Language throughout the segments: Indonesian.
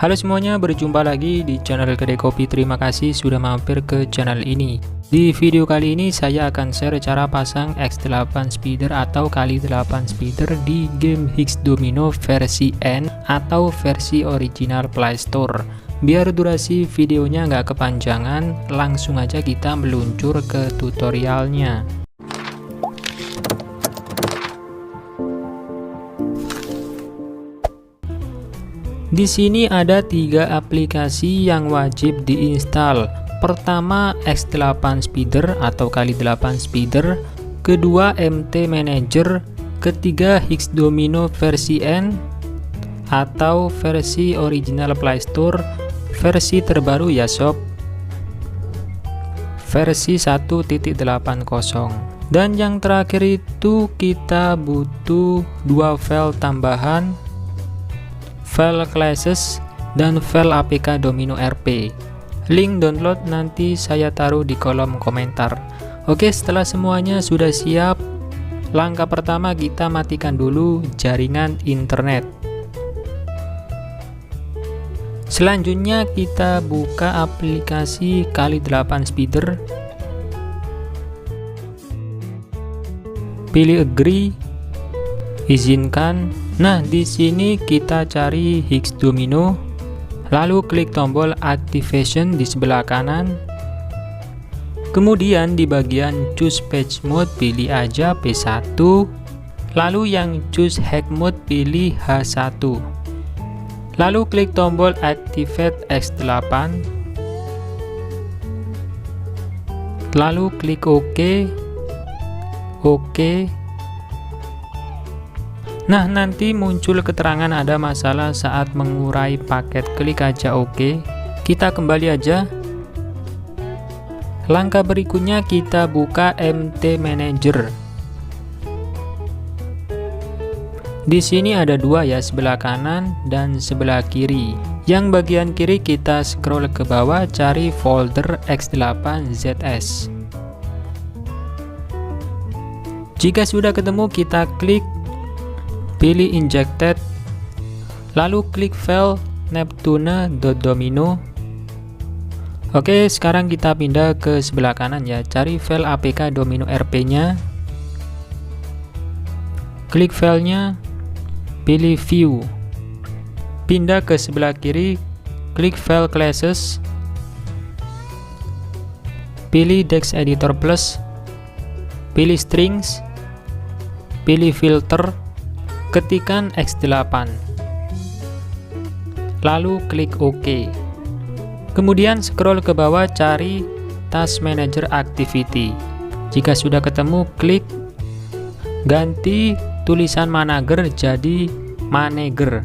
Halo semuanya, berjumpa lagi di channel Kedai Kopi. Terima kasih sudah mampir ke channel ini. Di video kali ini saya akan share cara pasang X8 speeder atau kali 8 speeder di game Hex Domino versi N atau versi original Play Store. Biar durasi videonya nggak kepanjangan, langsung aja kita meluncur ke tutorialnya. Di sini ada 3 aplikasi yang wajib diinstal. Pertama, X8 speeder atau kali 8 speeder, kedua MT Manager, ketiga Hex Domino versi N atau versi original Play Store, versi terbaru ya sob, versi 1.80. Dan yang terakhir itu kita butuh 2 file tambahan, file classes dan file APK Domino RP. Link download nanti saya taruh di kolom komentar. Oke, setelah semuanya sudah siap, langkah pertama kita matikan dulu jaringan internet. Selanjutnya kita buka aplikasi kali 8 speeder, pilih agree, izinkan. Nah, di sini kita cari Hex Domino, lalu klik tombol activation di sebelah kanan. Kemudian di bagian choose page mode pilih aja P1, lalu yang choose hack mode pilih H1. Lalu klik tombol activate X8. Lalu klik OK. Nah, nanti muncul keterangan ada masalah saat mengurai paket. Klik aja OK. Kita kembali aja. Langkah berikutnya kita buka MT Manager. Di sini ada 2 ya, sebelah kanan dan sebelah kiri. Yang bagian kiri kita scroll ke bawah, cari folder X8ZS. Jika sudah ketemu, kita klik, pilih injected, lalu klik file neptune.domino. Oke, sekarang kita pindah ke sebelah kanan ya, cari file APK Domino RP nya, klik filenya, pilih view, pindah ke sebelah kiri, klik file classes, pilih Dex Editor Plus, pilih strings, pilih filter, ketikan X8, lalu klik OK. Kemudian scroll ke bawah, cari Task Manager Activity. Jika sudah ketemu, klik, ganti tulisan manager jadi manager,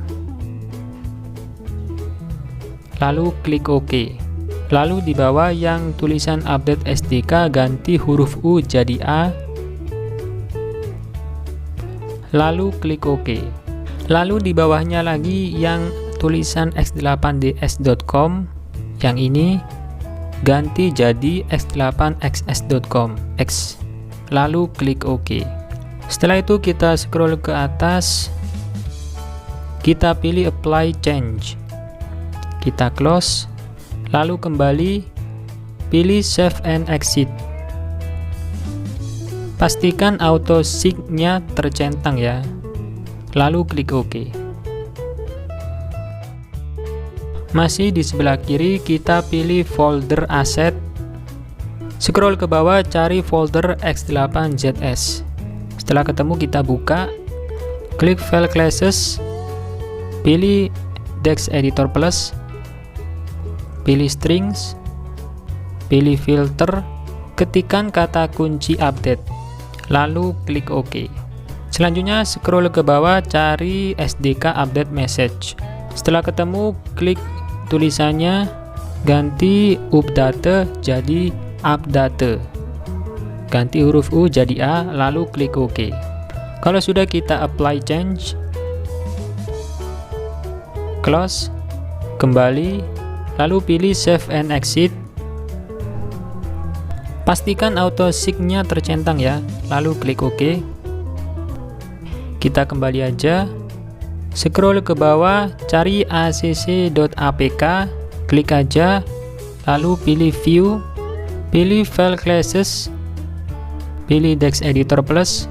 lalu klik OK. Lalu di bawah yang tulisan update SDK, ganti huruf U jadi A, lalu klik OK. Lalu di bawahnya lagi yang tulisan x8ds.com, yang ini ganti jadi x8xs.com X, lalu klik OK. Setelah itu kita scroll ke atas, kita pilih apply change, kita close, lalu kembali, pilih save and exit. Pastikan auto sync-nya tercentang ya, lalu klik OK. Masih di sebelah kiri, kita pilih folder asset, scroll ke bawah, cari folder X8ZS. Setelah ketemu kita buka, klik file classes, pilih Dex Editor Plus, pilih strings, pilih filter, ketikan kata kunci update, lalu klik OK. Selanjutnya scroll ke bawah, cari SDK update message. Setelah ketemu, klik tulisannya, ganti update jadi update, ganti huruf U jadi A, lalu klik OK. Kalau sudah, kita apply change, close, kembali, lalu pilih save and exit. Pastikan auto sync-nya tercentang ya, lalu klik OK. Kita kembali aja, Scroll ke bawah, cari acc.apk, klik aja, lalu pilih view, pilih file classes, pilih text editor plus,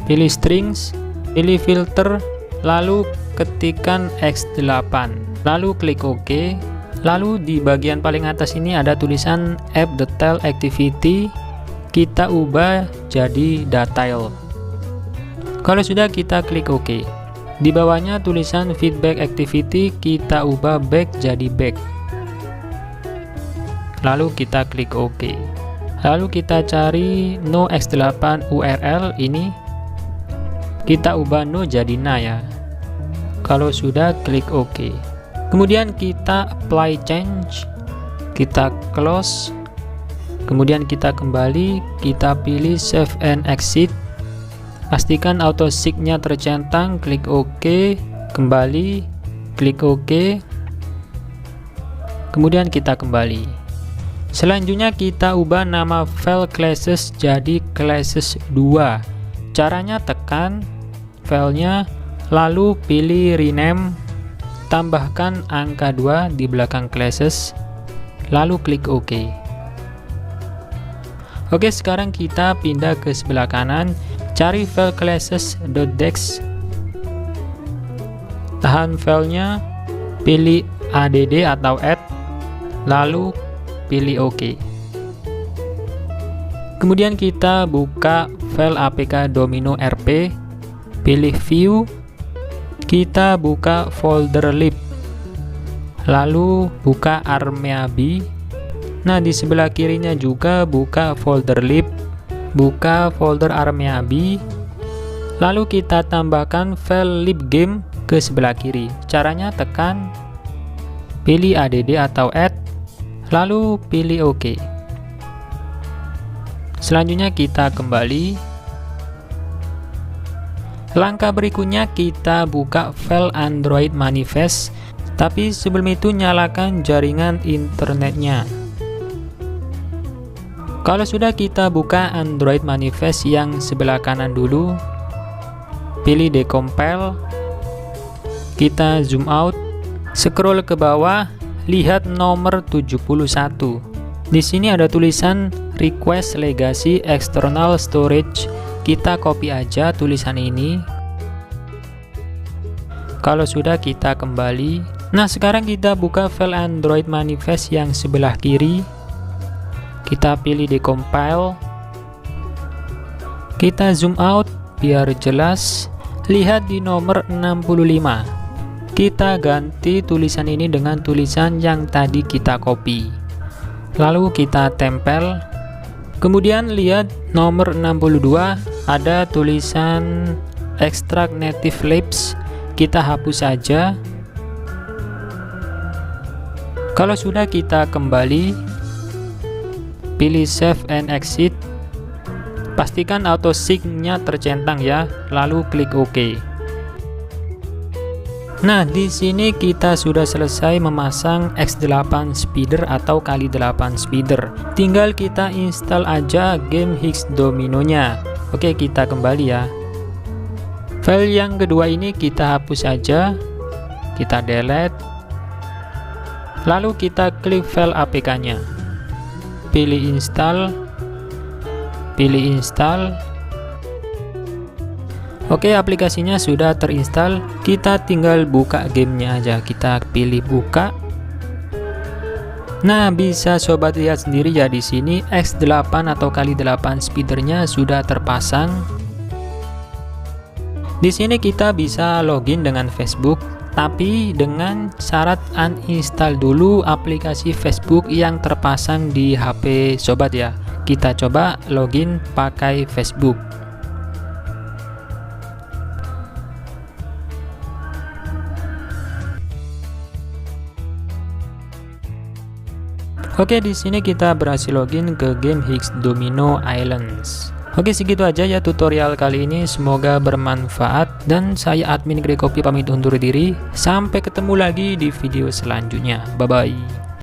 pilih strings, pilih filter, lalu ketikkan x8, lalu klik OK. Lalu di bagian paling atas ini ada tulisan app detail activity, kita ubah jadi detail. Kalau sudah, kita klik OK. Di bawahnya tulisan feedback activity, kita ubah back jadi back. Lalu kita klik OK. Lalu kita cari no x8 URL ini, kita ubah no jadi na ya. Kalau sudah, klik OK. Kemudian kita apply change, kita close, kemudian kita kembali, kita pilih save and exit, pastikan auto seek-nya tercentang, klik OK, kembali, klik OK, kemudian kita kembali. Selanjutnya kita ubah nama file classes jadi classes 2. Caranya tekan filenya, lalu pilih rename, tambahkan angka 2 di belakang classes, lalu klik OK. Oke, sekarang kita pindah ke sebelah kanan, cari file classes.dex, tahan filenya, pilih add atau add, lalu pilih OK. Kemudian kita buka file apk domino rp, pilih view, kita buka folder lib, lalu buka armeabi. Nah, di sebelah kirinya juga buka folder lib, buka folder armeabi, lalu kita tambahkan file libgame ke sebelah kiri. Caranya tekan, pilih add atau add, lalu pilih OK. Selanjutnya kita kembali. Langkah berikutnya kita buka file Android manifest, tapi sebelum itu nyalakan jaringan internetnya. Kalau sudah, kita buka Android manifest yang sebelah kanan dulu, pilih decompile, kita zoom out, scroll ke bawah, lihat nomor 71. Di sini ada tulisan request legacy external storage. Kita copy aja tulisan ini. Kalau sudah, kita kembali. Nah, sekarang kita buka file Android manifest yang sebelah kiri. Kita pilih decompile. Kita zoom out biar jelas. Lihat di nomor 65. Kita ganti tulisan ini dengan tulisan yang tadi kita copy. Lalu kita tempel. Kemudian lihat nomor 62, ada tulisan extract native libs, kita hapus saja. Kalau sudah, kita kembali, pilih save and exit, pastikan auto sync-nya tercentang ya, lalu klik OK. Nah, di sini kita sudah selesai memasang X8 speeder atau kali 8 speeder. Tinggal kita install aja game Hex dominonya. Oke, kita kembali ya. File yang kedua ini kita hapus saja. Kita delete. Lalu kita klik file APK-nya. Pilih install. Pilih install. Oke, aplikasinya sudah terinstall. Kita tinggal buka gamenya aja. Kita pilih buka. Nah, bisa sobat lihat sendiri ya, di sini X8 atau kali 8 speedernya sudah terpasang. Di sini kita bisa login dengan Facebook, tapi dengan syarat uninstall dulu aplikasi Facebook yang terpasang di HP sobat ya. Kita coba login pakai Facebook. Oke, di sini kita berhasil login ke game Hex Domino Islands. Oke, segitu aja ya tutorial kali ini, semoga bermanfaat, dan saya admin Greg Kopi pamit undur diri. Sampai ketemu lagi di video selanjutnya. Bye bye.